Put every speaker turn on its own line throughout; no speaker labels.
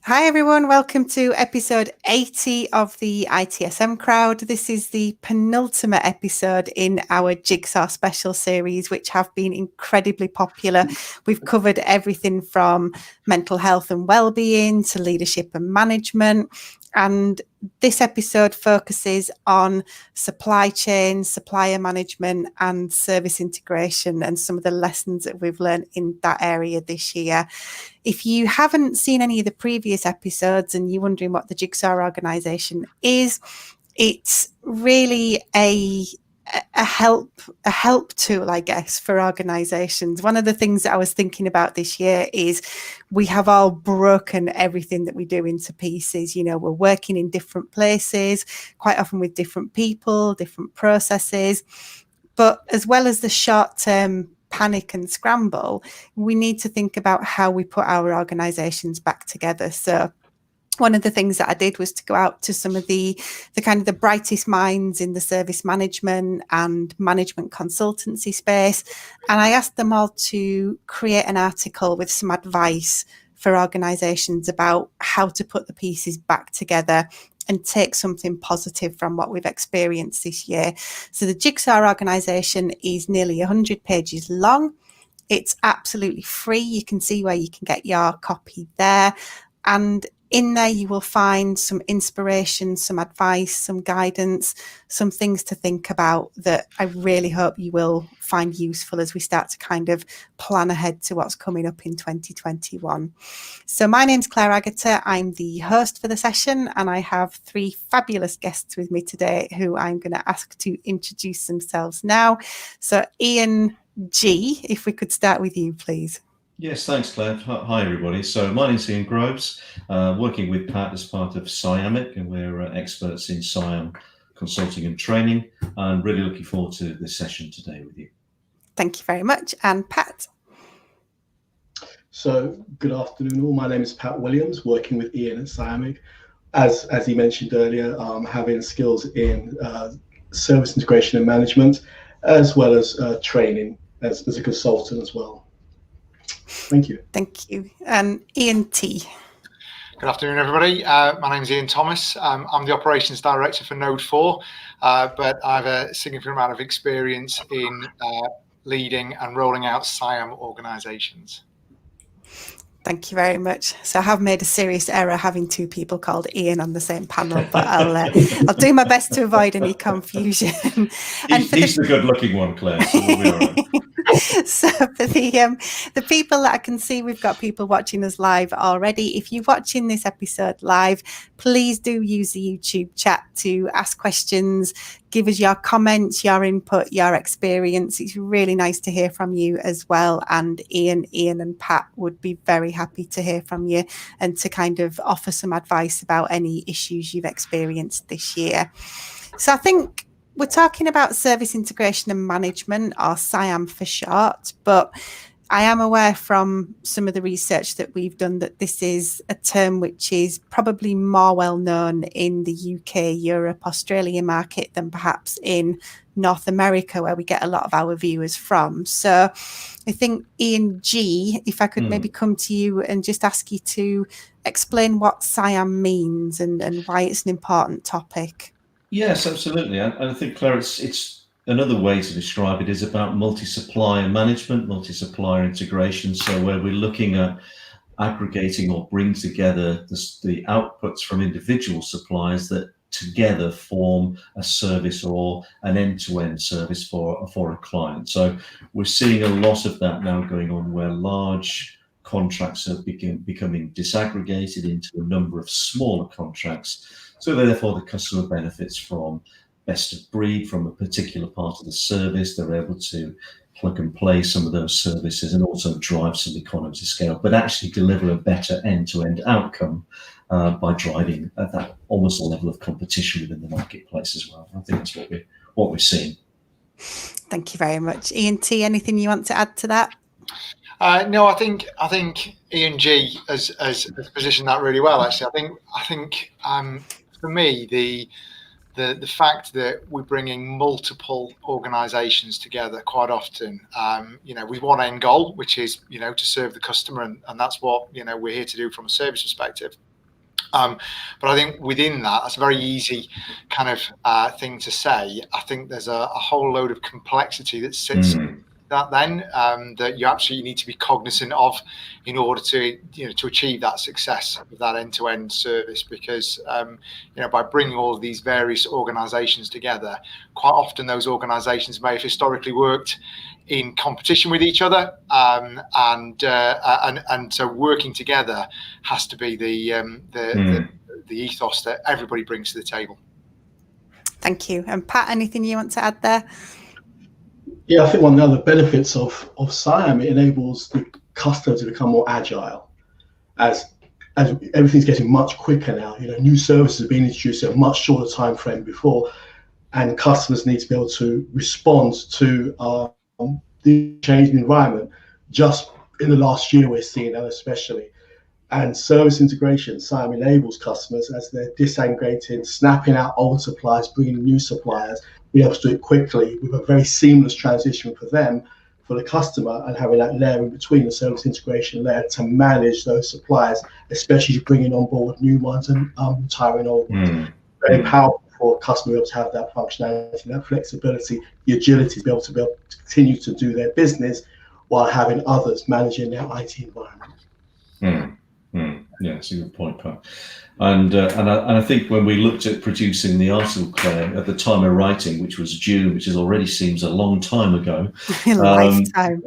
Hi everyone, welcome to episode 80 of the ITSM crowd. This is the penultimate episode in our Jigsaw special series, which have been incredibly popular. We've covered everything from mental health and well-being to leadership and management. And this episode focuses on supply chain, supplier management and service integration and some of the lessons that we've learned in that area this year. If you haven't seen any of the previous episodes and you're wondering what the Jigsaw organisation is, it's really a help tool, I guess, for organisations. One of the things that I was thinking about this year is we have all broken everything that we do into pieces. You know, we're working in different places, quite often with different people, different processes. But as well as the short-term panic and scramble, we need to think about how we put our organisations back together. So one of the things that I did was to go out to some of the kind of the brightest minds in the service management and management consultancy space. And I asked them all to create an article with some advice for organisations about how to put the pieces back together and take something positive from what we've experienced this year. So the Jigsaw organisation is nearly 100 pages long. It's absolutely free. You can see where you can get your copy there. And in there, you will find some inspiration, some advice, some guidance, some things to think about that I really hope you will find useful as we start to kind of plan ahead to what's coming up in 2021. So my name's Claire Agata. I'm the host for the session, and I have three fabulous guests with me today who I'm going to ask to introduce themselves now. So Ian G, if we could start with you, please.
Yes, thanks, Claire. Hi, everybody. So my name's Ian Groves, working with Pat as part of SIAMIC, and we're experts in SIAM consulting and training. I'm really looking forward to this session today with you.
Thank you very much. And Pat?
So good afternoon all. My name is Pat Williams, working with Ian at SIAMIC. As he mentioned earlier, having skills in service integration and management, as well as training as a consultant as well. Thank you.
Thank you. And Ian T.
Good afternoon, everybody. My name is Ian Thomas. I'm the Operations Director for Node 4, but I have a significant amount of experience in leading and rolling out SIAM organisations.
Thank you very much. So I have made a serious error having two people called Ian on the same panel, but I'll do my best to avoid any confusion.
He's the good-looking one, Claire. So we'll be all right.
So for the people that I can see, we've got people watching us live already. If you're watching this episode live, please do use the YouTube chat to ask questions, give us your comments, your input, your experience. It's really nice to hear from you as well. And Ian and Pat would be very happy to hear from you and to kind of offer some advice about any issues you've experienced this year. So I think we're talking about service integration and management, or SIAM for short, but I am aware from some of the research that we've done that this is a term which is probably more well known in the UK, Europe, Australia market than perhaps in North America, where we get a lot of our viewers from. So I think, Ian G, if I could maybe come to you and just ask you to explain what SIAM means and why it's an important topic.
Yes, absolutely. And I think, Claire, it's another way to describe it is about multi-supplier management, multi-supplier integration. So where we're looking at aggregating or bringing together the outputs from individual suppliers that together form a service or an end-to-end service for a client. So we're seeing a lot of that now going on, where large contracts are becoming disaggregated into a number of smaller contracts. So therefore, the customer benefits from best of breed from a particular part of the service. They're able to plug and play some of those services and also drive some economies of scale, but actually deliver a better end-to-end outcome by driving at that almost a level of competition within the marketplace as well. I think that's what we're seeing.
Thank you very much. Ian T, anything you want to add to that?
No, I think Ian G has positioned that really well. Actually, I think for me the fact that we're bringing multiple organisations together quite often, with one end goal, which is to serve the customer, and that's what we're here to do from a service perspective. But I think within that's a very easy kind of thing to say. I think there's a whole load of complexity that sits that then that you absolutely need to be cognizant of in order to to achieve that success of that end-to-end service, because by bringing all of these various organizations together, quite often those organizations may have historically worked in competition with each other, and so working together has to be the ethos that everybody brings to the table.
Thank you. And Pat, anything you want to add there?
Yeah, I think one of the other benefits of SIAM, it enables the customer to become more agile, as everything's getting much quicker now. New services are being introduced at a much shorter time frame before, and customers need to be able to respond to the changing environment. Just in the last year, we're seeing that especially. And service integration, SIAM enables customers, as they're disaggregating, snapping out old suppliers, bringing new suppliers, be able to do it quickly with a very seamless transition for them, for the customer, and having that layer in between, the service integration layer, to manage those suppliers, especially bringing on board new ones and retiring old ones. Very powerful for a customer to be able to have that functionality, that flexibility, the agility to be able to continue to do their business while having others managing their IT environment.
Yeah, it's a good point, Pat. And I think when we looked at producing the article, Claire, at the time of writing, which was June, which already seems a long time ago,
lifetime.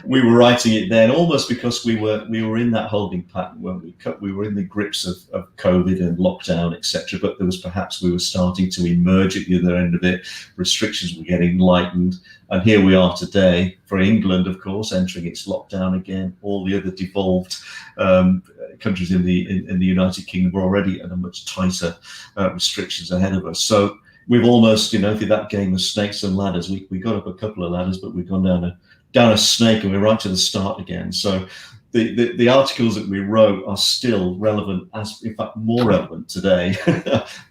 We were writing it then almost because we were in that holding pattern when we were in the grips of COVID and lockdown, etc. But there was perhaps we were starting to emerge at the other end of it. Restrictions were getting lightened. And here we are today, for England, of course, entering its lockdown again. All the other devolved countries in the United Kingdom were already at a much tighter restrictions ahead of us. So we've almost, through that game of snakes and ladders, we got up a couple of ladders, but we've gone down a snake, and we're right to the start again. So the articles that we wrote are still relevant, as in fact more relevant today,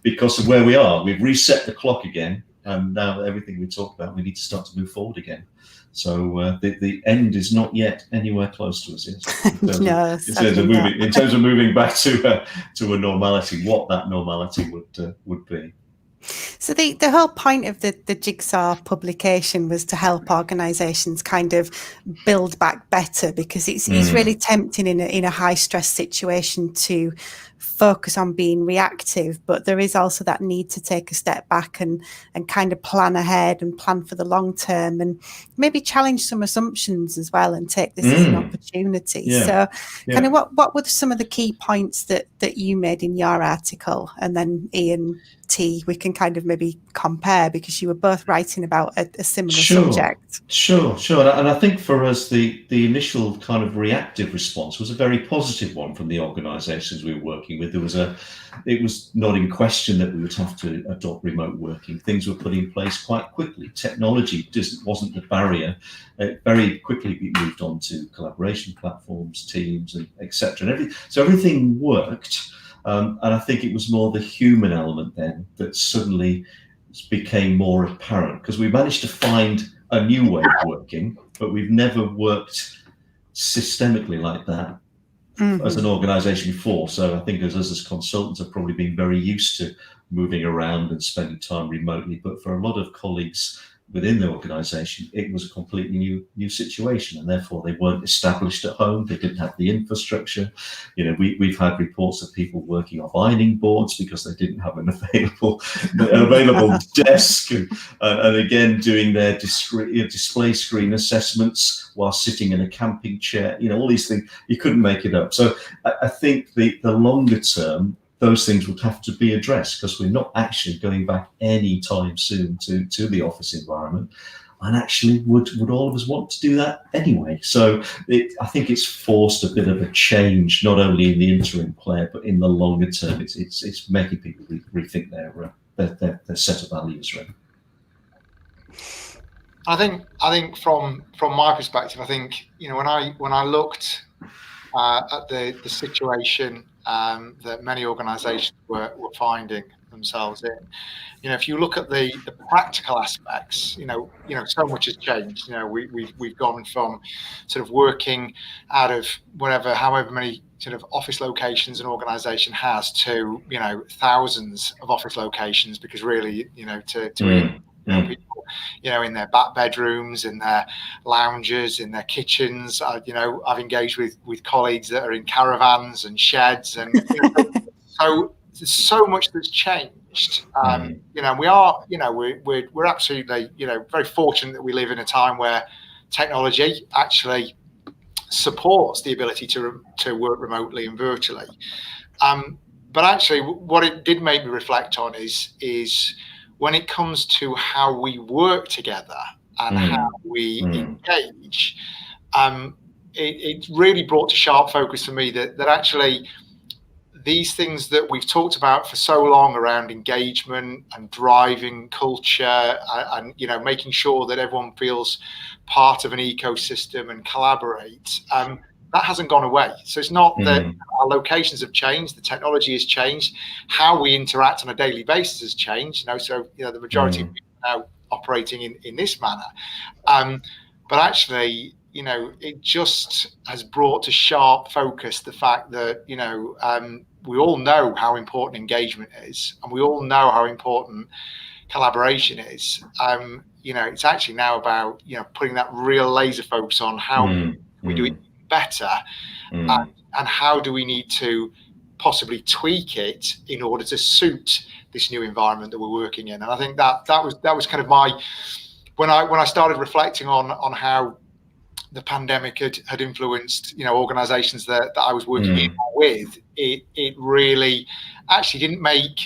because of where we are. We've reset the clock again. And now everything we talked about, we need to start to move forward again. So the end is not yet anywhere close to us yet. In terms of moving back to a normality, what that normality would be.
So the whole point of the Jigsaw publication was to help organisations kind of build back better, because it's really tempting in a high stress situation to focus on being reactive, but there is also that need to take a step back and kind of plan ahead and plan for the long term, and maybe challenge some assumptions as well, and take this as an opportunity. Kind of what were some of the key points that you made in your article, and then Ian T, we can kind of maybe compare, because you were both writing about a similar subject.
Sure. And I think for us, the initial kind of reactive response was a very positive one from the organisations we were working with. It was not in question that we would have to adopt remote working. Things were put in place quite quickly. Technology just wasn't the barrier. Very quickly we moved on to collaboration platforms, Teams, and etc. So everything worked. And I think it was more the human element then that suddenly became more apparent, because we managed to find a new way of working, but we've never worked systemically like that as an organisation before. So I think us as consultants have probably been very used to moving around and spending time remotely. But for a lot of colleagues within the organisation, it was a completely new situation, and therefore they weren't established at home. They didn't have the infrastructure. We've had reports of people working off ironing boards because they didn't have an available desk, and again doing their display screen assessments while sitting in a camping chair. All these things, you couldn't make it up. So I think the longer term, those things would have to be addressed, because we're not actually going back any time soon to the office environment. And actually, would all of us want to do that anyway? So I think it's forced a bit of a change, not only in the interim play, but in the longer term. It's making people rethink their set of values, really.
I think from my perspective, I think when I looked at the situation that many organisations were finding themselves in, if you look at the practical aspects, so much has changed. We've gone from sort of working out of however many sort of office locations an organization has to, thousands of office locations, because really, people, in their back bedrooms, in their lounges, in their kitchens. I've engaged with colleagues that are in caravans and sheds, and so there's so much that's changed. We are, we're absolutely, very fortunate that we live in a time where technology actually supports the ability to work remotely and virtually. But actually, what it did make me reflect on is when it comes to how we work together and how we engage, it really brought to sharp focus for me that actually these things that we've talked about for so long around engagement and driving culture and making sure that everyone feels part of an ecosystem and collaborate, that hasn't gone away. So it's not that our locations have changed, the technology has changed, how we interact on a daily basis has changed. So the majority of people are now operating in this manner, but actually, it just has brought to sharp focus the fact that we all know how important engagement is, and we all know how important collaboration is. It's actually now about putting that real laser focus on how we do it better, and how do we need to possibly tweak it in order to suit this new environment that we're working in. And I think that was kind of my, when I started reflecting on how the pandemic had influenced organizations that I was working with, it really actually didn't make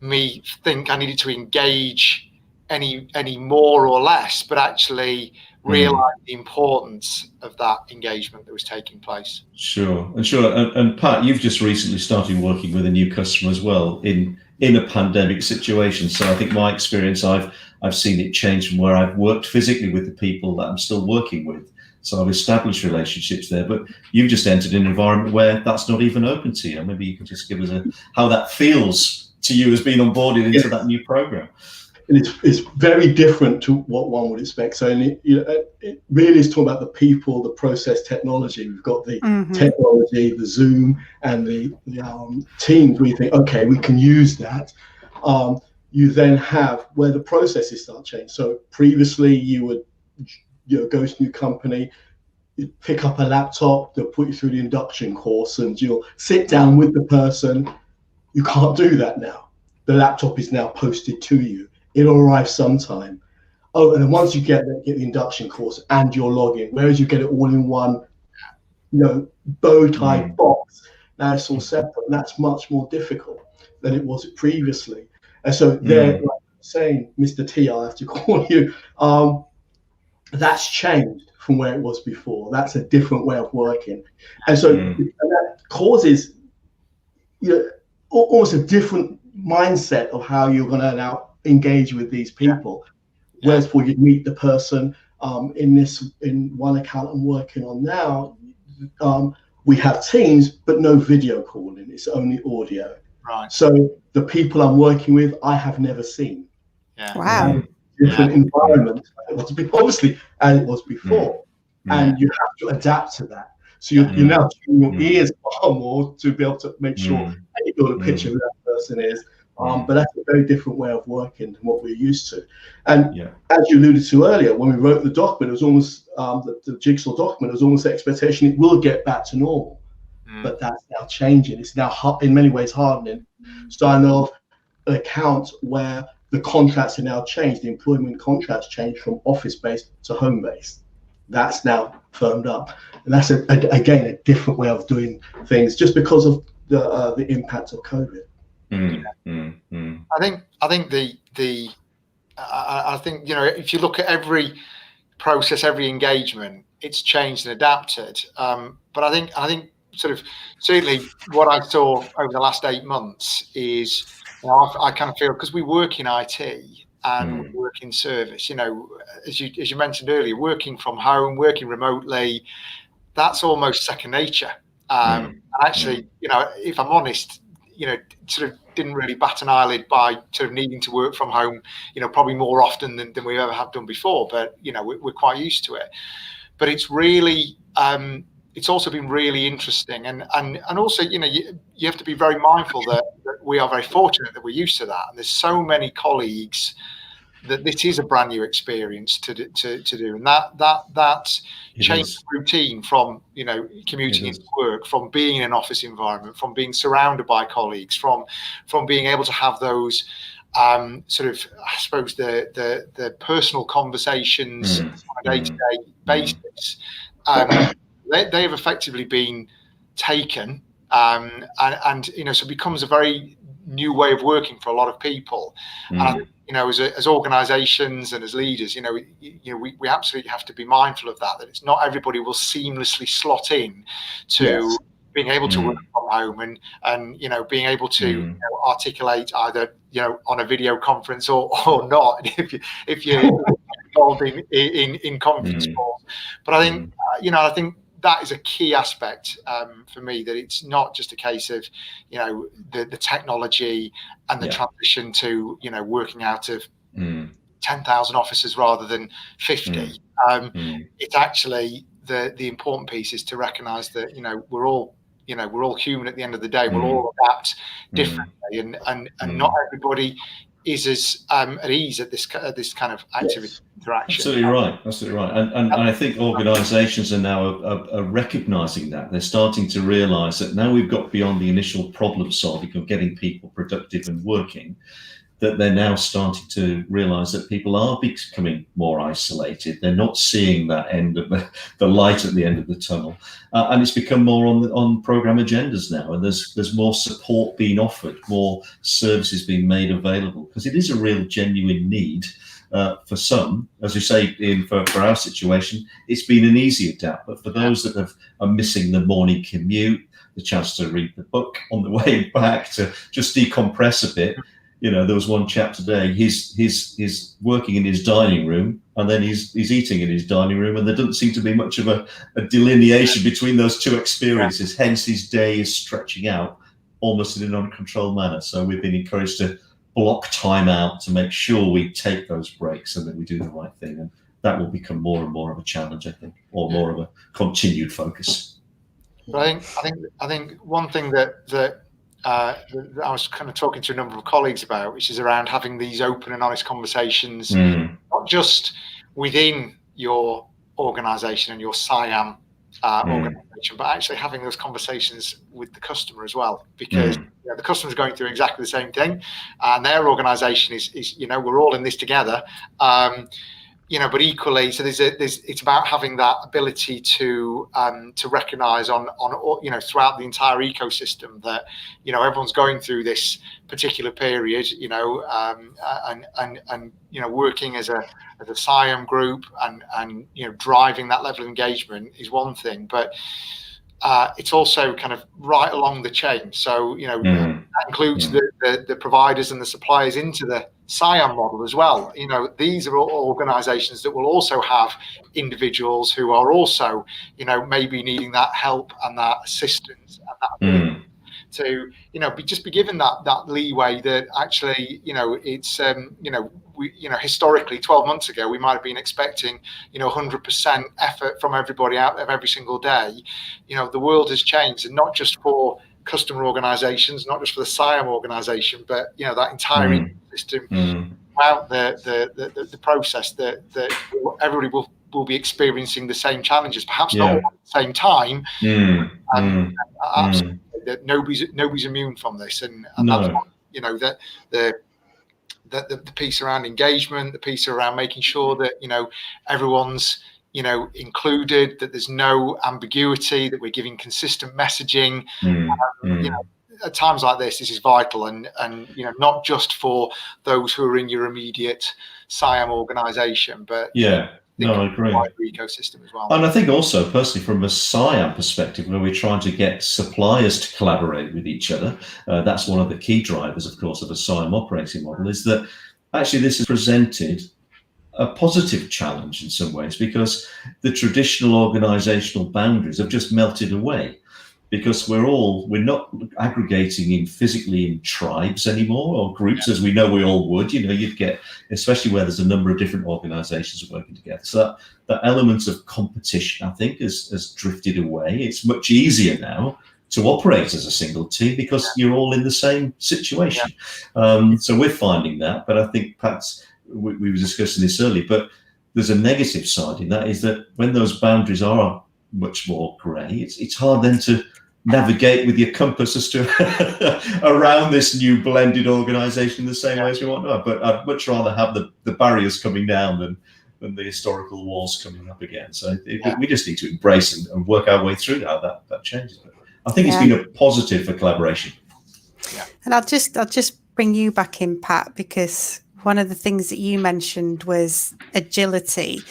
me think I needed to engage any more or less, but actually realize the importance of that engagement that was taking place.
Sure. And Pat, you've just recently started working with a new customer as well in a pandemic situation. So I think my experience, I've seen it change from where I've worked physically with the people that I'm still working with. So I've established relationships there, but you've just entered an environment where that's not even open to you. Maybe you can just give us how that feels to you as being onboarded into that new program.
And it's very different to what one would expect. So it really is talking about the people, the process, technology. We've got the technology, the Zoom, and the Teams. We think, okay, we can use that. You then have where the processes start changing. So previously, you would go to a new company, you pick up a laptop, they'll put you through the induction course, and you'll sit down with the person. You can't do that now. The laptop is now posted to you. It'll arrive sometime. Oh, and then once you get the induction course and your login, whereas you get it all in one, bow tie box. Now it's all separate, and that's much more difficult than it was previously. And so they're like saying, Mr. T, I'll have to call you. That's changed from where it was before. That's a different way of working, and so and that causes almost a different mindset of how you're going to now engage with these people. Whereas before you meet the person in one account I'm working on now, we have Teams but no video calling, it's only audio.
Right.
So the people I'm working with I have never seen.
Wow.
Different environment obviously as it was before, and you have to adapt to that. So you're now tuning your ears far more to be able to make sure you got a picture of who that person is. But that's a very different way of working than what we're used to. And as you alluded to earlier, when we wrote the document, it was almost the Jigsaw document, it was almost the expectation it will get back to normal. But that's now changing. It's now in many ways hardening. So I know of an account where the contracts are now changed. The employment contracts changed from office-based to home-based. That's now firmed up. And that's, again, a different way of doing things just because of the impact of COVID.
I think if you look at every process, every engagement, it's changed and adapted. But I think sort of certainly what I saw over the last 8 months is I kind of feel, because we work in IT and we work in service, as you mentioned earlier, working from home, working remotely, that's almost second nature. And actually, if I'm honest, sort of didn't really bat an eyelid by sort of needing to work from home, probably more often than we ever have done before. But, we're quite used to it. But it's really it's also been really interesting, and also, you know, you have to be very mindful that we are very fortunate that we're used to that, and there's so many colleagues that this is a brand new experience to do, and that change routine from, you know, commuting into work, from being in an office environment, from being surrounded by colleagues, from being able to have those sort of, I suppose, the personal conversations on a day-to-day basis. They have effectively been taken, and you know, so it becomes a very new way of working for a lot of people. And you know, as organisations and as leaders, you know, we absolutely have to be mindful of that it's not everybody will seamlessly slot in to being able to work from home, and you know, being able to you know, articulate either, you know, on a video conference or not if you're involved in conference calls. But I think you know, I think that is a key aspect for me, that it's not just a case of, you know, the technology and the transition to, you know, working out of 10,000 offices rather than 50. It's actually the important piece is to recognise that, you know, we're all human at the end of the day. We'll all adapt differently, and not everybody is as at ease at this kind of activity interaction.
Absolutely right. And I think organisations are now are recognising that. They're starting to realise that now we've got beyond the initial problem solving of getting people productive and working, that they're now starting to realise that people are becoming more isolated. They're not seeing that end of the light at the end of the tunnel, and it's become more on programme agendas now. And there's more support being offered, more services being made available, because it is a real genuine need for some. As you say, for our situation, it's been an easy adapt. But for those that are missing the morning commute, the chance to read the book on the way back, to just decompress a bit. You know, there was one chap today, he's working in his dining room, and then he's eating in his dining room, and there doesn't seem to be much of a delineation between those two experiences. Hence, his day is stretching out almost in an uncontrolled manner. So we've been encouraged to block time out to make sure we take those breaks and that we do the right thing. And that will become more and more of a challenge, I think, or more of a continued focus.
But I think one thing that I was kind of talking to a number of colleagues about, which is around having these open and honest conversations, not just within your organisation and your SIAM organisation, but actually having those conversations with the customer as well, because you know, the customer's going through exactly the same thing, and their organisation is you know, we're all in this together. You know, but equally, so it's about having that ability to recognise on you know, throughout the entire ecosystem that, you know, everyone's going through this particular period, you know, and you know, working as a SIAM group and you know, driving that level of engagement is one thing, but it's also kind of right along the chain. So, you know, that includes the providers and the suppliers into the SIAM model as well. You know, these are all organisations that will also have individuals who are also, you know, maybe needing that help and that assistance and that ability to, you know, be given that leeway that actually, you know, it's you know, we, you know, historically 12 months ago we might have been expecting, you know, 100% effort from everybody out of every single day. You know, the world has changed, and not just for customer organisations, not just for the SIAM organisation, but you know, that entire ecosystem throughout the process, that everybody will be experiencing the same challenges, perhaps not all at the same time. Absolutely, that nobody's immune from this, and that's what, you know, that the piece around engagement, the piece around making sure that, you know, everyone's, you know, included, that there's no ambiguity, that we're giving consistent messaging. You know, at times like this is vital, and you know, not just for those who are in your immediate SIAM organisation, but
I agree.
Ecosystem as well.
And I think also personally from a SIAM perspective, where we're trying to get suppliers to collaborate with each other, that's one of the key drivers, of course, of a SIAM operating model, is that actually this has presented a positive challenge in some ways, because the traditional organisational boundaries have just melted away. because we're not aggregating in physically in tribes anymore, or groups, as we know we all would. You'd get, especially where there's a number of different organizations working together. So that element of competition, I think, has drifted away. It's much easier now to operate as a single team because you're all in the same situation. So we're finding that, but I think perhaps we were discussing this earlier, but there's a negative side in that, is that when those boundaries are much more grey, it's hard then to navigate with your compass as to around this new blended organisation the same way as we want to. But I'd much rather have the barriers coming down than the historical walls coming up again. So we just need to embrace and work our way through how that changes. But I think it's been a positive for collaboration.
Yeah. And I'll just bring you back in, Pat, because one of the things that you mentioned was agility,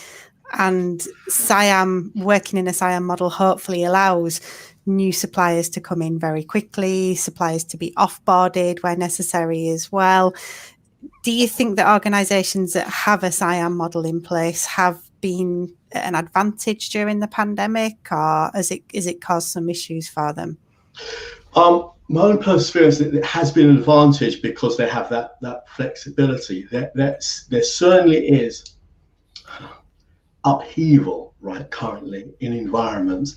and SIAM, working in a SIAM model, hopefully allows new suppliers to come in very quickly, suppliers to be offboarded where necessary as well. Do you think that organisations that have a SIAM model in place have been an advantage during the pandemic, or is it caused some issues for them?
My own personal experience, it has been an advantage because they have that flexibility. There certainly is upheaval right currently in environments,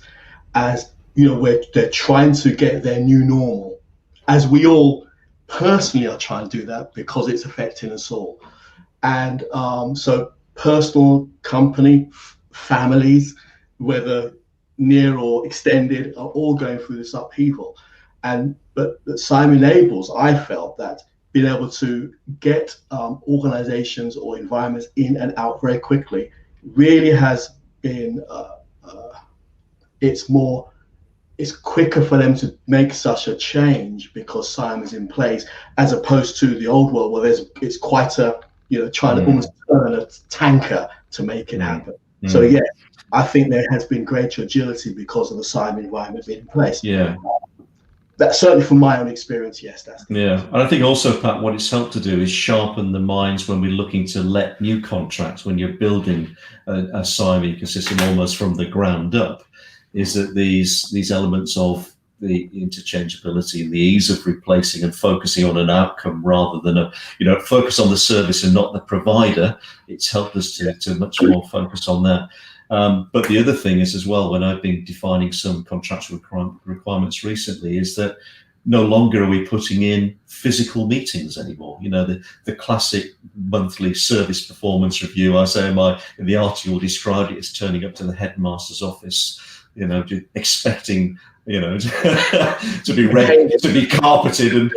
as where they're trying to get their new normal, as we all personally are trying to do that because it's affecting us all. And so personal, company, families, whether near or extended, are all going through this upheaval. But SIAM enables, I felt, that being able to get organizations or environments in and out very quickly really has been, it's quicker for them to make such a change because SIAM is in place, as opposed to the old world where it's quite a, trying to almost turn a tanker to make it happen. So yeah, I think there has been greater agility because of the SIAM environment being in place.
Yeah.
That's certainly from my own experience, yes.
And I think also, Pat, what it's helped to do is sharpen the minds when we're looking to let new contracts, when you're building a SIAM ecosystem almost from the ground up, is that these elements of the interchangeability and the ease of replacing and focusing on an outcome rather than focus on the service and not the provider. It's helped us to much more focus on that. But the other thing is as well, when I've been defining some contractual requirements recently, is that no longer are we putting in physical meetings anymore. The classic monthly service performance review, I say in the article described it as turning up to the headmaster's office, expecting to be ready, to be carpeted, and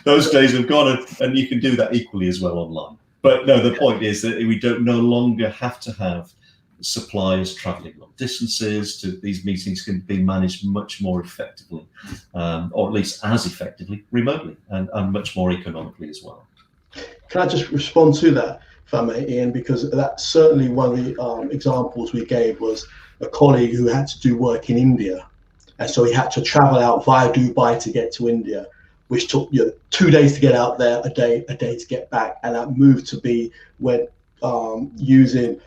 those days have gone, and you can do that equally as well online. But no, the point is that we no longer have to have suppliers traveling long distances. These meetings can be managed much more effectively, or at least as effectively, remotely, and much more economically as well.
Can I just respond to that, if I may, Ian? Because that's certainly one of the examples we gave was a colleague who had to do work in India, and so he had to travel out via Dubai to get to India, which took 2 days to get out there, a day to get back, and that moved to be when using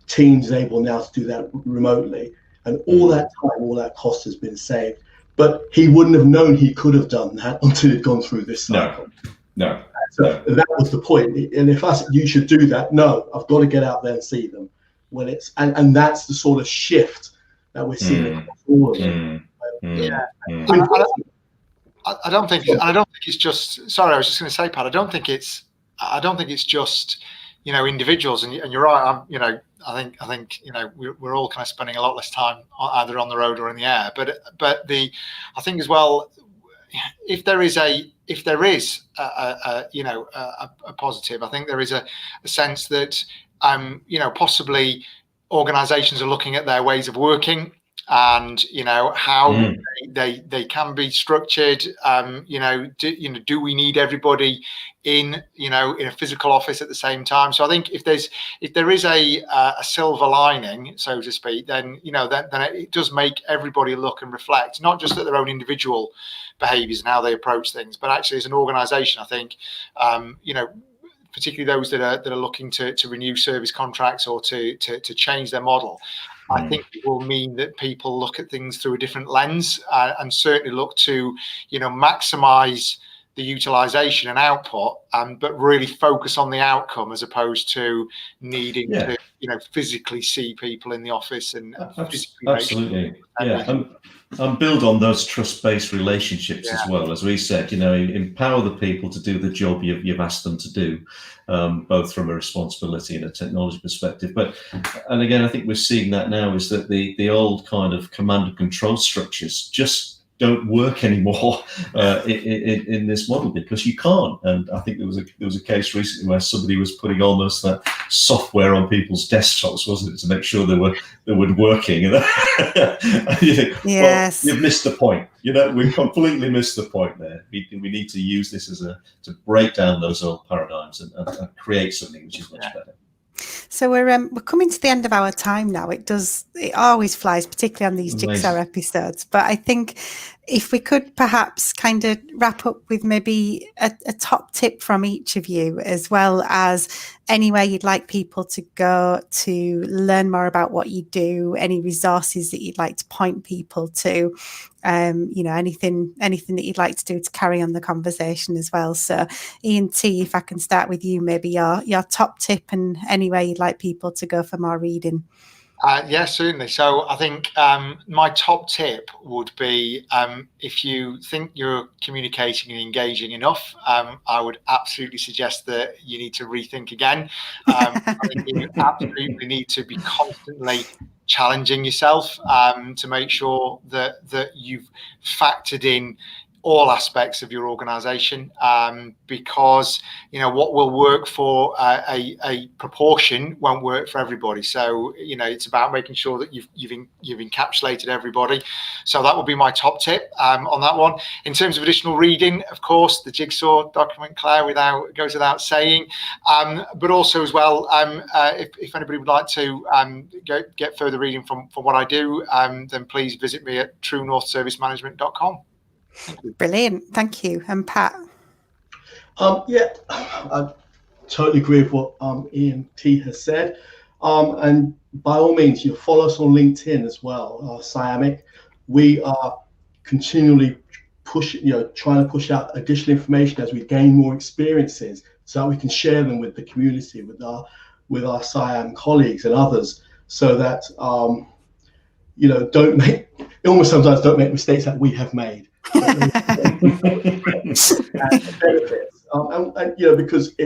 Teams is able now to do that remotely, and all that time, all that cost has been saved. But he wouldn't have known he could have done that until he'd gone through this cycle.
No.
So that was the point. And if I said you should do that, no, I've got to get out there and see them. When it's and that's the sort of shift that we're seeing across all of them.
I don't think it's just. Sorry, I was just going to say, Pat. I don't think it's just individuals. And you're right. I think we're all kind of spending a lot less time either on the road or in the air. But I think as well, if there is a positive, I think there is a sense that possibly organizations are looking at their ways of working and how they can be structured. Do we need everybody in a physical office at the same time? So I think if there is a silver lining, so to speak, then then it does make everybody look and reflect, not just at their own individual behaviors and how they approach things, but actually as an organization. I think particularly those that are looking to renew service contracts or to change their model. I think it will mean that people look at things through a different lens, and certainly look to, maximise the utilisation and output, but really focus on the outcome as opposed to needing to, physically see people in the office and physically
absolutely, and build on those trust-based relationships as well. As we said, empower the people to do the job you've asked them to do, both from a responsibility and a technology perspective. And again, I think we're seeing that now, is that the old kind of command and control structures just don't work anymore in this model, because you can't. And I think there was a case recently where somebody was putting almost that software on people's desktops, wasn't it, to make sure they were working. And you think,
yes,
well, you've missed the point. We completely missed the point there. We need to use this to break down those old paradigms and create something which is much better.
So we're coming to the end of our time now. It always flies, particularly on these Jigsaw episodes. But I think if we could perhaps kind of wrap up with maybe a top tip from each of you, as well as anywhere you'd like people to go to learn more about what you do, any resources that you'd like to point people to, anything that you'd like to do to carry on the conversation as well. So Ian T, if I can start with you, maybe your top tip and anywhere you'd like people to go for more reading.
Yeah, certainly. So I think my top tip would be, if you think you're communicating and engaging enough, I would absolutely suggest that you need to rethink again. I think you absolutely need to be constantly challenging yourself to make sure that you've factored in all aspects of your organization, because what will work for a proportion won't work for everybody. So it's about making sure that you've encapsulated everybody. So that would be my top tip on that one. In terms of additional reading, of course, the Jigsaw document, Claire, goes without saying, but also as well, if anybody would like to get further reading from what I do, then please visit me at truenorthservicemanagement.com.
Brilliant, thank you. And Pat?
I totally agree with what Ian T has said. And by all means, follow us on LinkedIn as well, SIAMic. We are continually trying to push out additional information as we gain more experiences, so that we can share them with the community, with our SIAM colleagues and others, so that don't make mistakes that we have made. And because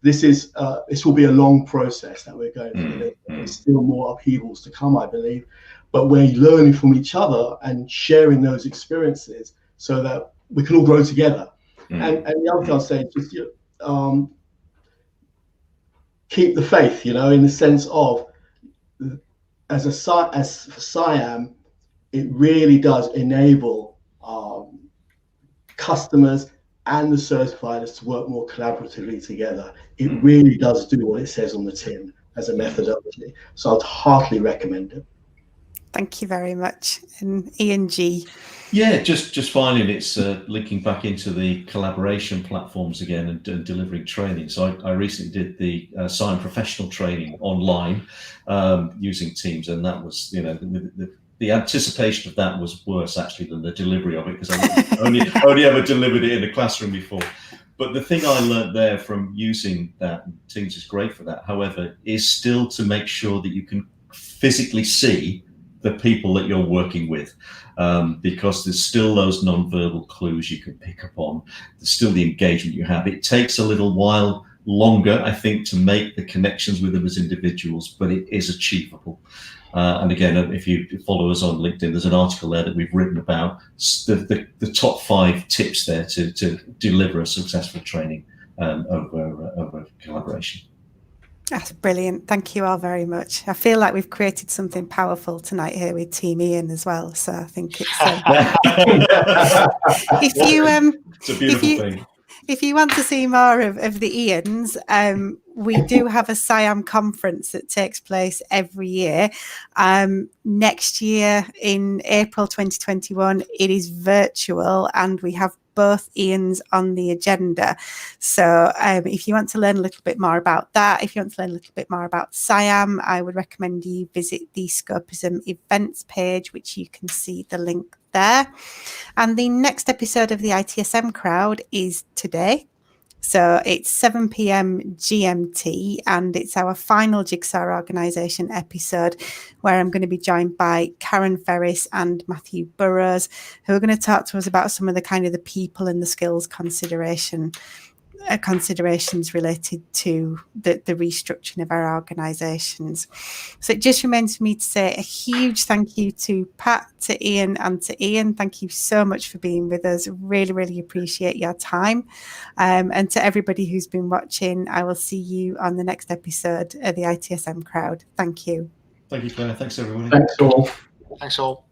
this will be a long process that we're going through. There's still more upheavals to come, I believe, but we're learning from each other and sharing those experiences so that we can all grow together. And the other thing I'll say is just keep the faith, in the sense of, as for SIAM, it really does enable customers and the certifiers to work more collaboratively together. It really does do what it says on the tin as a methodology. So I'd heartily recommend it.
Thank you very much. And Ian G.
Yeah, just finally, it's linking back into the collaboration platforms again and delivering training. So I recently did the SIAM professional training online using Teams, and that was, the anticipation of that was worse actually than the delivery of it, because I only ever delivered it in a classroom before. But the thing I learned there from using that, Teams is great for that, however, is still to make sure that you can physically see the people that you're working with, because there's still those non-verbal clues you can pick up on. There's still the engagement you have. It takes a little while longer, I think, to make the connections with them as individuals, but it is achievable. And again, if you follow us on LinkedIn, there's an article there that we've written about the top 5 tips there to deliver a successful training over collaboration.
That's brilliant. Thank you all very much. I feel like we've created something powerful tonight here with Team Ian as well. So I think it's
it's a beautiful thing.
If you want to see more of the Ians, we do have a SIAM conference that takes place every year. Next year in April 2021, it is virtual, and we have both Ian's on the agenda. So if you want to learn a little bit more about that, if you want to learn a little bit more about SIAM, I would recommend you visit the Scopism events page, which you can see the link there. And the next episode of the ITSM crowd is today. So it's 7 p.m. GMT, and it's our final Jigsaw organisation episode, where I'm going to be joined by Karen Ferris and Matthew Burrows, who are going to talk to us about some of the kind of the people and the skills considerations related to the restructuring of our organisations. So it just remains for me to say a huge thank you to Pat, to Ian, and to Ian. Thank you so much for being with us. Really, really appreciate your time. And to everybody who's been watching, I will see you on the next episode of the ITSM crowd. Thank you.
Thank you, Claire. Thanks, everybody.
Thanks all.
Thanks all.